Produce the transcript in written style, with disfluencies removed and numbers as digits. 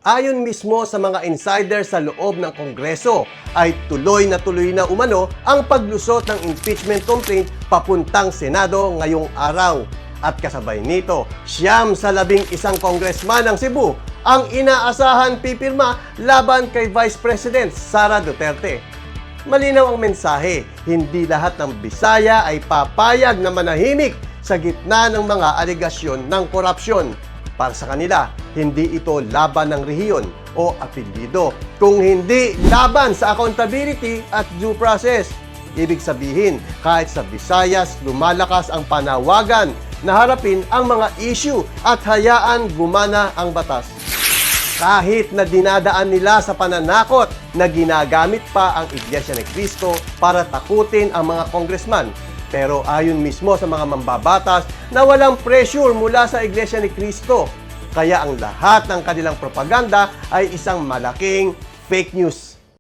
Ayon mismo sa mga insider sa loob ng Kongreso, ay tuloy na umano ang paglusot ng impeachment complaint papuntang Senado ngayong araw. At kasabay nito, 9 sa 11 congressman ng Cebu ang inaasahan pipirma laban kay Vice President Sara Duterte. Malinaw ang mensahe, hindi lahat ng Bisaya ay papayag na manahimik sa gitna ng mga alegasyon ng korupsyon. Para sa kanila, hindi ito laban ng rehiyon o apelyido, kung hindi laban sa accountability at due process. Ibig sabihin, kahit sa Visayas, lumalakas ang panawagan na harapin ang mga issue at hayaan gumana ang batas. Kahit na dinadaan nila sa pananakot na ginagamit pa ang Iglesia ni Cristo para takutin ang mga congressman. Pero ayon mismo sa mga mambabatas na walang pressure mula sa Iglesia ni Cristo. Kaya ang lahat ng kanilang propaganda ay isang malaking fake news.